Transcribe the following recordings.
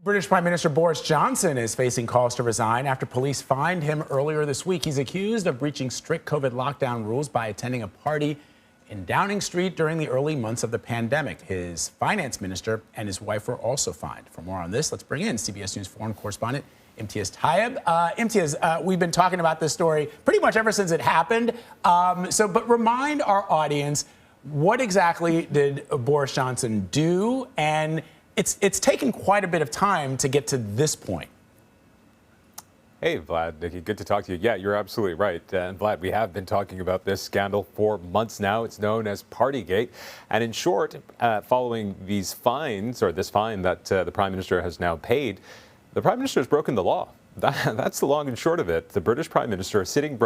British Prime Minister Boris Johnson is facing calls to resign after police fined him earlier this week. He's accused of breaching strict COVID lockdown rules by attending a party in Downing Street during the early months of the pandemic. His finance minister and his wife were also fined. For more on this, let's bring in CBS News foreign correspondent Imtiaz Tyab. Imtiaz, we've been talking about this story pretty much ever since it happened. But remind our audience, what exactly did Boris Johnson do? And it's taken quite a bit of time to get to this point. Hey, Vlad, Nikki, good to talk to you. Yeah, you're absolutely right. And Vlad, we have been talking about this scandal for months now. It's known as Partygate. And in short, following these fines, or this fine that the Prime Minister has now paid, the Prime Minister has broken the law. That's the long and short of it. The British Prime Minister, sitting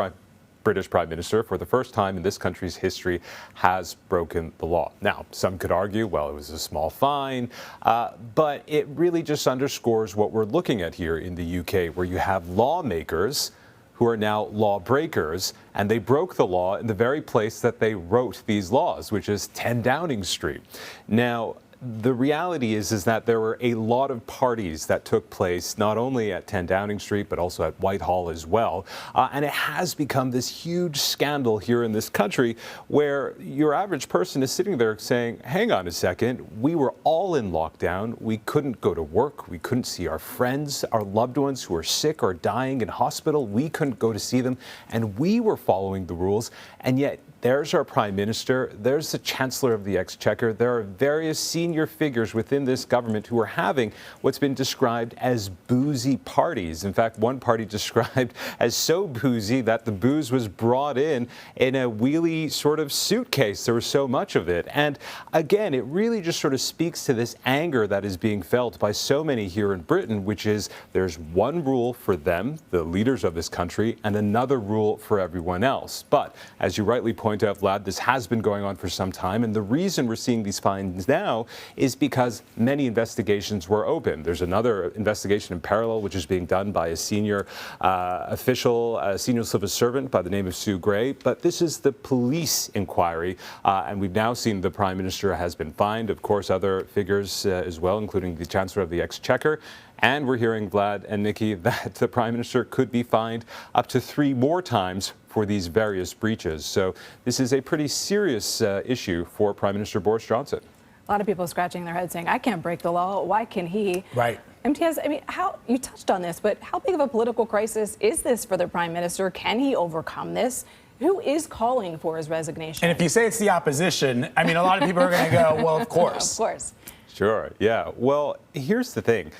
British Prime Minister, for the first time in this country's history, has broken the law. Now, some could argue, well, it was a small fine, but it really just underscores what we're looking at here in the UK, where you have lawmakers who are now lawbreakers, and they broke the law in the very place that they wrote these laws, which is 10 Downing Street. Now, the reality is that there were a lot of parties that took place not only at 10 Downing Street, but also at Whitehall as well. And it has become this huge scandal here in this country where your average person is sitting there saying, hang on a second, we were all in lockdown. We couldn't go to work. We couldn't see our friends, our loved ones who are sick or dying in hospital. We couldn't go to see them. And we were following the rules. And yet, there's our Prime Minister, there's the Chancellor of the Exchequer, there are various senior figures within this government who are having what's been described as boozy parties. In fact, one party described as so boozy that the booze was brought in a wheelie sort of suitcase. There was so much of it. And again, it really just sort of speaks to this anger that is being felt by so many here in Britain, which is there's one rule for them, the leaders of this country, and another rule for everyone else. But as you rightly point out, Vlad, this has been going on for some time, and the reason we're seeing these fines now is because many investigations were open. There's another investigation in parallel which is being done by a senior official, a senior civil servant by the name of Sue Gray, but this is the police inquiry, and we've now seen the Prime Minister has been fined, of course other figures as well, including the Chancellor of the Exchequer. And we're hearing, Vlad and Nikki, that the Prime Minister could be fined up to 3 more times for these various breaches. So this is a pretty serious issue for Prime Minister Boris Johnson. A lot of people scratching their heads saying, I can't break the law. Why can he? Right. Imtiaz, I mean, you touched on this, but how big of a political crisis is this for the Prime Minister? Can he overcome this? Who is calling for his resignation? And if you say it's the opposition, I mean, a lot of people are going to go, well, of course. Of course. Sure. Yeah. Well, here's the thing.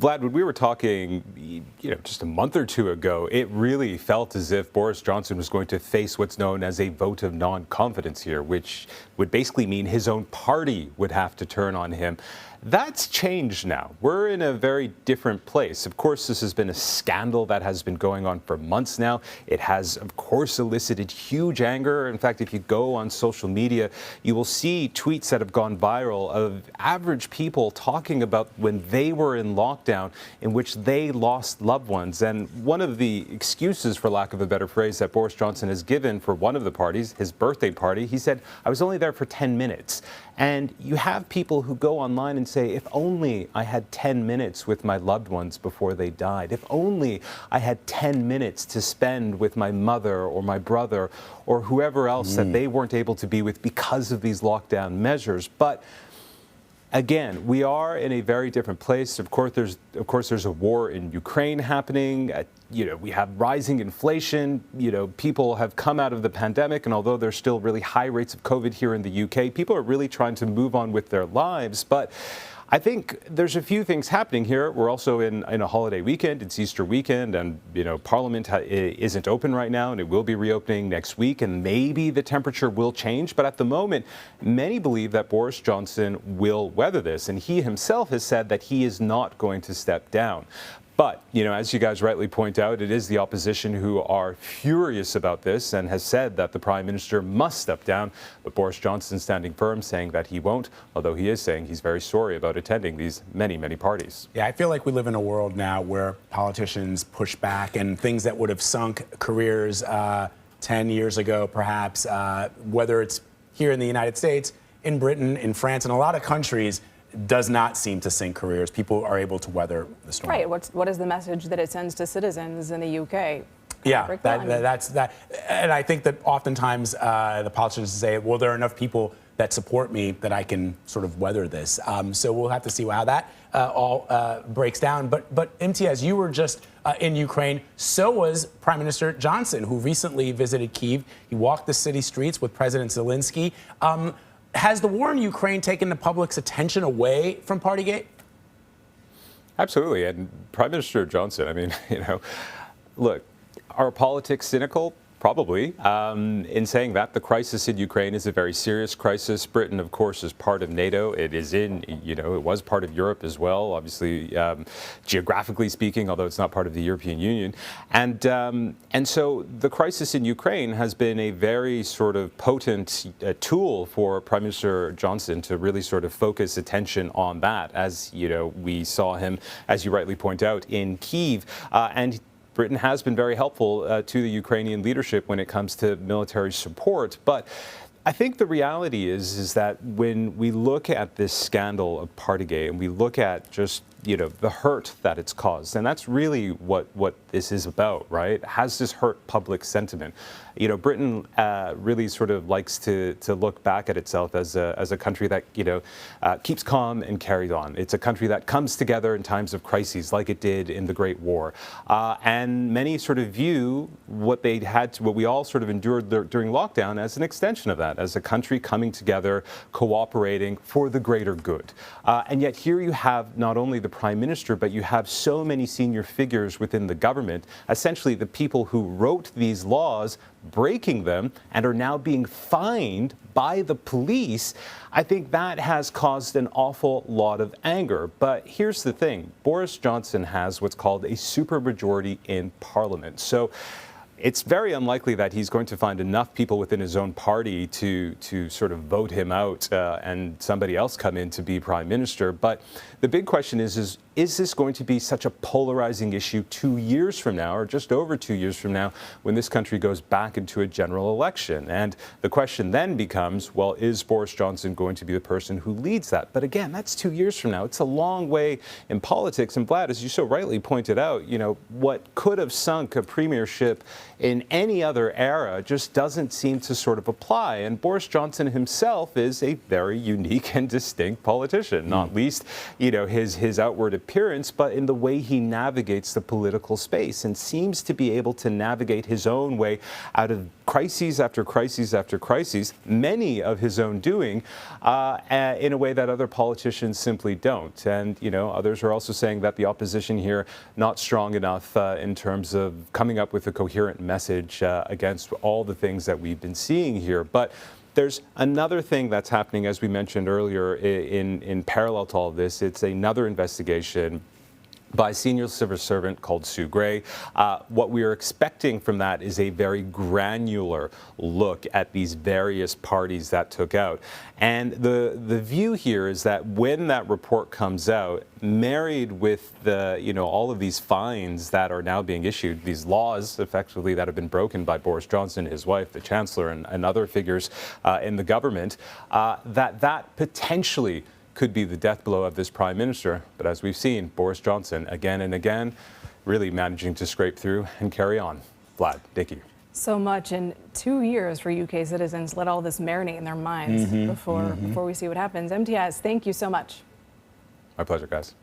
Vlad, when we were talking, just a month or two ago, it really felt as if Boris Johnson was going to face what's known as a vote of non-confidence here, which would basically mean his own party would have to turn on him. That's changed now. We're in a very different place. Of course, this has been a scandal that has been going on for months now. It has, of course, elicited huge anger. In fact, if you go on social media, you will see tweets that have gone viral of average people talking about when they were in lockdown in which they lost loved ones. And one of the excuses, for lack of a better phrase, that Boris Johnson has given for one of the parties, his birthday party, he said, I was only there for 10 minutes. And you have people who go online and say, if only I had 10 minutes with my loved ones before they died. If only I had 10 minutes to spend with my mother or my brother or whoever else that they weren't able to be with because of these lockdown measures. But again, we are in a very different place. Of course, there's a war in Ukraine happening. We have rising inflation. People have come out of the pandemic, and although there's still really high rates of COVID here in the UK, people are really trying to move on with their lives. But I think there's a few things happening here. We're also in a holiday weekend. It's Easter weekend, and Parliament isn't open right now, and it will be reopening next week, and maybe the temperature will change. But at the moment, many believe that Boris Johnson will weather this, and he himself has said that he is not going to step down. But, as you guys rightly point out, it is the opposition who are furious about this and has said that the Prime Minister must step down. But Boris Johnson standing firm, saying that he won't, although he is saying he's very sorry about attending these many, many parties. Yeah, I feel like we live in a world now where politicians push back and things that would have sunk careers 10 years ago, perhaps, whether it's here in the United States, in Britain, in France, and a lot of countries, does not seem to sink careers. People are able to weather the storm. Right. What is the message that it sends to citizens in the UK? Yeah, that's that. And I think that oftentimes the politicians say, well, there are enough people that support me that I can sort of weather this. So we'll have to see how that all breaks down. But Imtiaz, you were just in Ukraine. So was Prime Minister Johnson, who recently visited Kyiv. He walked the city streets with President Zelensky. Has the war in Ukraine taken the public's attention away from Partygate? Absolutely. And Prime Minister Johnson, I mean, look, are politics cynical? Probably. In saying that, the crisis in Ukraine is a very serious crisis. Britain, of course, is part of NATO. It is it was part of Europe as well, obviously, geographically speaking, although it's not part of the European Union. And so the crisis in Ukraine has been a very sort of potent tool for Prime Minister Johnson to really sort of focus attention on that, as, we saw him, as you rightly point out, in Kyiv. And Britain has been very helpful to the Ukrainian leadership when it comes to military support. But I think the reality is that when we look at this scandal of Partygate and we look at just the hurt that it's caused, and that's really what this is about, right? Has this hurt public sentiment? Britain really sort of likes to look back at itself as a country that keeps calm and carries on. It's a country that comes together in times of crises, like it did in the Great War. And many sort of view what we all sort of endured during lockdown as an extension of that, as a country coming together, cooperating for the greater good. And yet here you have not only the Prime Minister, but you have so many senior figures within the government, essentially the people who wrote these laws, breaking them and are now being fined by the police. I think that has caused an awful lot of anger. But here's the thing. Boris Johnson has what's called a supermajority in Parliament. So it's very unlikely that he's going to find enough people within his own party to sort of vote him out and somebody else come in to be Prime Minister. But the big question is this going to be such a polarizing issue 2 years from now, or just over 2 years from now, when this country goes back into a general election? And the question then becomes, well, is Boris Johnson going to be the person who leads that? But again, that's 2 years from now. It's a long way in politics. And Vlad, as you so rightly pointed out, what could have sunk a premiership in any other era just doesn't seem to sort of apply. And Boris Johnson himself is a very unique and distinct politician, not least, his outward appearance, but in the way he navigates the political space and seems to be able to navigate his own way out of crises after crises after crises, many of his own doing, in a way that other politicians simply don't. And, others are also saying that the opposition here not strong enough in terms of coming up with a coherent message against all the things that we've been seeing here. But there's another thing that's happening, as we mentioned earlier, in parallel to all of this. It's another investigation by a senior civil servant called Sue Gray. What we are expecting from that is a very granular look at these various parties that took out. And the view here is that when that report comes out, married with all of these fines that are now being issued, these laws effectively that have been broken by Boris Johnson, his wife, the Chancellor, and other figures in the government, that potentially could be the death blow of this Prime Minister. But as we've seen, Boris Johnson again and again really managing to scrape through and carry on. Vlad, Nikki. So much in 2 years for UK citizens. Let all this marinate in their minds before we see what happens. Imtiaz, thank you so much. My pleasure, guys.